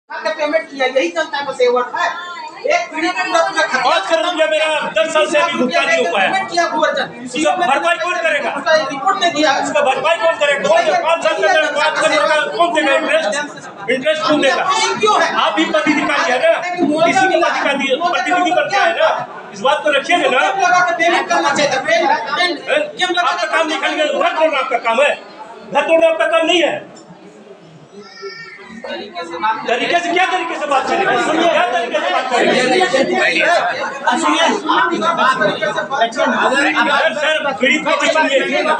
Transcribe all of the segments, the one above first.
Payment किया, यही चलता है बस ये वर्क है। एक पीढ़ी का पूरा 5 करोड़ रुपया मेरा 10 साल से अभी भुगतान नहीं हो पाया। उसका भरपाई कौन करेगा? रिपोर्ट नहीं दिया, उसका भरपाई कौन करेगा? 5 साल का 5 करोड़ का कौन देगा? इंटरेस्ट कौन देगा? आप भी पदाधिकारी है ना, किसी की प्रतिनिधि बनता है ना, इस बात को रखिएगा ना। आपका काम निकल गया, घर तोड़ना आपका काम है, घर तोड़ना आपका काम नहीं है। तरीके से क्या तरीके से बात करेंगे? सुनिए, क्या तरीके से बात करेंगे? सर पीड़ित को भी सुनिए, है ना,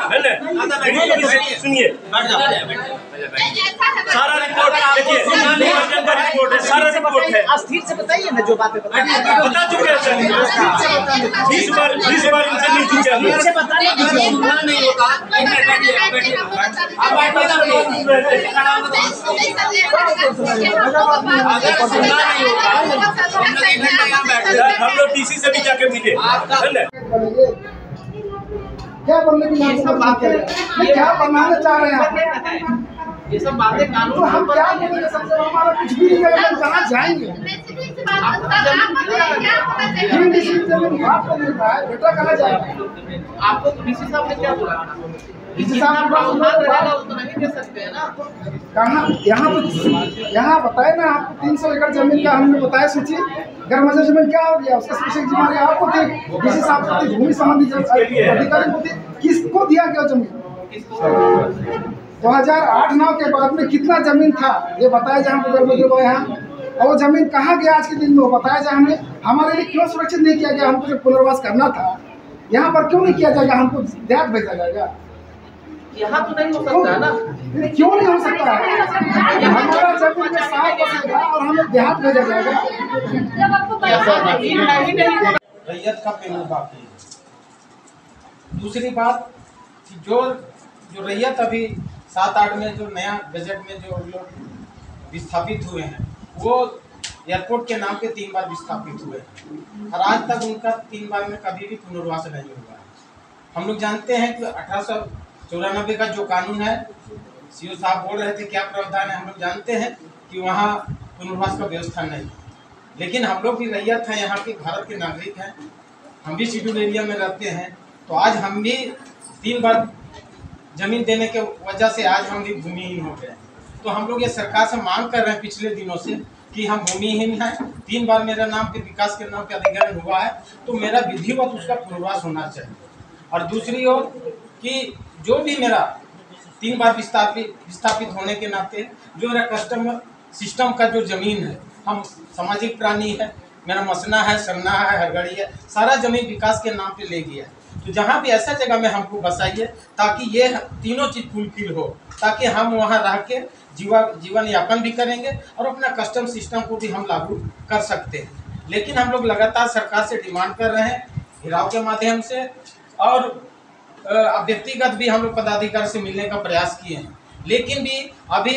पीड़ित को भी सुनिए। सारा रिपोर्ट देखिए, रिपोर्ट है, सारा रिपोर्ट है। स्थिर से बताइए ना, जो बातें बता चुके हैं सर, 20 बार इनसे मिल चुके हैं। हम लोग डीसी से भी जाके मिले, क्या बनने की क्या बनाना चाह रहे हैं? ये सब बातें कानून तो हम क्या बोलेंगे? सबसे हमारा कुछ भी नहीं है, हम कहाँ जाएंगे? बेटा कहाँ जाएगा? आपको डीसी साहब ने क्या बोला? डीसी साहब तो नहीं दे सकते हैं ना। कहाँ? यहाँ बताए ना, आपको 300 एकड़ जमीन का हमने बताया सूची। गर्मजर जमीन क्या हो गया? उसका स्पेशल जिम्मेदारी आपको थी, डीसी साहब को थी, भूमि संबंधी अधिकारी को थी। किसको दिया गया जमीन? 2008-9 के बाद में कितना जमीन था ये बताया जाए हमको, गर्मजर यहाँ। और वो जमीन कहाँ गया आज के दिन में, वो बताया जाए हमें। हमारे लिए क्यों सुरक्षित नहीं किया गया? हमको जो पुनर्वास करना था यहाँ पर क्यों नहीं किया जाएगा? हमको देहात भेजा जाएगा? यहाँ तो नहीं हो सकता है ना। क्यों नहीं हो सकता है? हमारा जमीन में साफ बसेगा और हमें देहात भेजा जाएगा। रैयत का पेमेंट बाकी है। दूसरी बात कि जो रैयत अभी 7-8 में जो नया बजट में जो लोग विस्थापित हुए हैं, वो एयरपोर्ट के नाम पे 3 बार विस्थापित हुए हैं और आज तक उनका 3 बार में कभी भी पुनर्वास नहीं हुआ है। हम लोग जानते हैं कि 1894 का जो कानून है, सीओ साहब बोल रहे थे क्या प्रावधान है, हम लोग जानते हैं कि वहाँ पुनर्वास का व्यवस्था नहीं। लेकिन हम लोग भी रैयत हैं, यहाँ के भारत के नागरिक हैं, हम भी शेड्यूल एरिया में रहते हैं। तो आज हम भी 3 बार जमीन देने के वजह से आज हम भी भूमिहीन हो गए। तो हम लोग ये सरकार से मांग कर रहे हैं पिछले दिनों से कि हम भूमिहीन हैं, 3 बार मेरा नाम पे विकास के नाम पे अधिग्रहण हुआ है, तो मेरा विधिवत उसका पुनर्वास होना चाहिए। और दूसरी ओर कि जो भी मेरा 3 बार विस्थापित होने के नाते जो मेरा कस्टमर सिस्टम का जो जमीन है, हम सामाजिक प्राणी है, मेरा मसना है, सरना है, हरगड़ी है, सारा जमीन विकास के नाम पे ले गया है। तो जहाँ भी ऐसा जगह में हमको बसाइए ताकि ये तीनों चीज़ फुलफिल हो, ताकि हम वहाँ रह के जीवन यापन भी करेंगे और अपना कस्टम सिस्टम को भी हम लागू कर सकते हैं। लेकिन हम लोग लगातार सरकार से डिमांड कर रहे हैं हिराव के माध्यम से, और व्यक्तिगत भी हम लोग पदाधिकारी से मिलने का प्रयास किए हैं। लेकिन भी अभी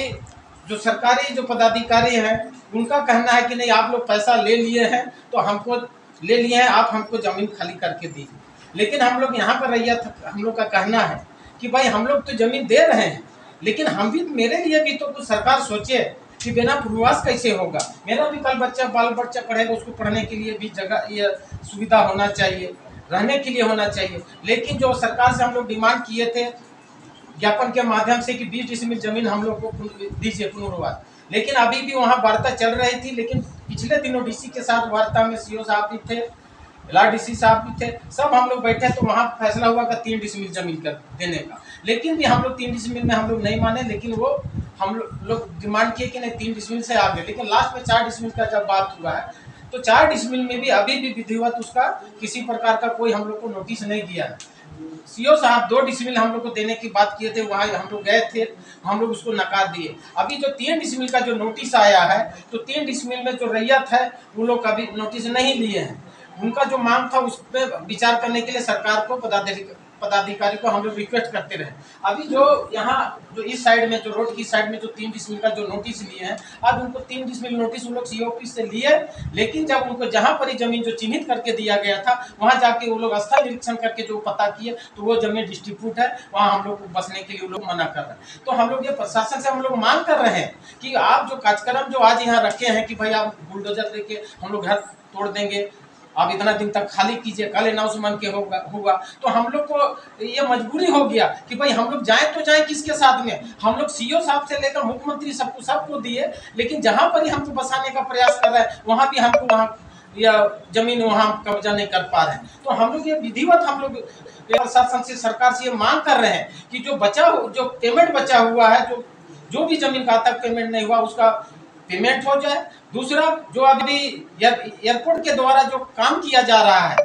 जो सरकारी जो पदाधिकारी हैं उनका कहना है कि नहीं, आप लोग पैसा ले लिए हैं तो हमको ले लिए हैं, आप हमको ज़मीन खाली करके दीजिए। लेकिन हम लोग यहाँ पर रैयत, हम लोग का कहना है कि भाई हम लोग तो ज़मीन दे रहे हैं, लेकिन हम भी, मेरे लिए भी तो कुछ सरकार सोचे कि बिना पुनर्वास कैसे होगा। मेरा भी कल बाल बच्चा पढ़ेगा, उसको पढ़ने के लिए भी जगह, ये सुविधा होना चाहिए, रहने के लिए होना चाहिए। लेकिन जो सरकार से हम लोग डिमांड किए थे ज्ञापन के माध्यम से कि 20 डिसमिल जमीन हम लोग को दीजिए पुनर्वास, लेकिन अभी भी वहाँ वार्ता चल रही थी। लेकिन पिछले दिनों डीसी के साथ वार्ता में सीओ साहब भी थे, LRDC साहब भी थे, सब हम लोग बैठे, तो वहाँ फैसला हुआ कि 3 डिसमिल जमीन कर देने का। लेकिन भी हम लोग 3 डिसमिल में हम लोग नहीं माने, लेकिन वो हम लोग डिमांड किए कि नहीं 3 डिसमिल से आगे। लेकिन लास्ट में 4 डिसमिल का जब बात हुआ है, तो 4 डिसमिल में भी अभी भी विधिवत उसका किसी प्रकार का कोई हम लोग को नोटिस नहीं दिया है। सीओ साहब 2 डिसमिल हम लोग को देने की बात किए थे, वहाँ हम लोग गए थे, हम लोग उसको नकार दिए। अभी जो 3 डिसमिल का जो नोटिस आया है, तो 3 डिसमिल में जो रैयत है वो लोग अभी नोटिस नहीं लिए हैं। उनका जो मांग था उस पर विचार करने के लिए सरकार को पदाधिकारी को हम लोग रिक्वेस्ट करते रहे। अभी जो यहाँ जो इस साइड में जो रोड की साइड में जो 3 डिसमिल का जो नोटिस लिए हैं, अब उनको 3 डिसमिल नोटिस उन लोग सीओ ऑफिस से लिए, लेकिन जब उनको जहाँ पर ही जमीन जो चिन्हित करके दिया गया था वहाँ जाके वो लोग स्थल निरीक्षण करके जो पता किए तो वो जमीन डिस्ट्रीब्यूट है, वहाँ हम लोग को बसने के लिए वो लोग मना कर रहे हैं। तो हम लोग ये प्रशासन से हम लोग मांग कर रहे हैं कि आप जो कार्यक्रम जो आज यहाँ रखे हैं कि भाई आप बुलडोजर लेके हम लोग घर तोड़ देंगे, आप इतना दिन तक खाली कीजिए, कल अनाउंसमेंट के हुआ तो हम लोग को ये मजबूरी हो गया कि भाई हम लोग जाएं तो जाएं किसके साथ में। हम लोग सीओ साहब से लेकर मुख्यमंत्री सबको दिए, लेकिन जहां पर ही हमको बसाने का प्रयास कर रहे हैं वहां भी हमको वहां या जमीन वहां कब्जा नहीं कर पा रहे हैं। तो हम लोग ये विधिवत हम लोग प्रशासन से सरकार से ये मांग कर रहे हैं कि जो पेमेंट बचा हुआ है, जो भी जमीन का तक पेमेंट नहीं हुआ उसका पेमेंट हो जाए। दूसरा, जो अभी एयरपोर्ट के द्वारा जो काम किया जा रहा है,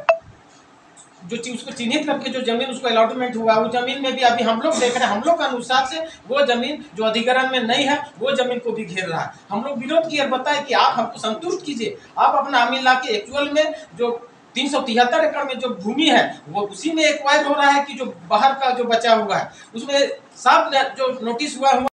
जो उसको चिन्हित करके जो जमीन उसको अलॉटमेंट हुआ, वो जमीन में भी अभी हम लोग देख रहे हैं, हम लोग के अनुसार से वो जमीन जो अधिग्रहण में नहीं है वो जमीन को भी घेर रहा है। हम लोग विरोध किए, बताए कि आप हमको संतुष्ट कीजिए, आप अपना अमीन ला के एक्चुअल में जो 373 एकड़ में जो भूमि है वो उसी में एक्वायर हो रहा है कि जो बाहर का जो बचा हुआ है उसमें साफ जो नोटिस हुआ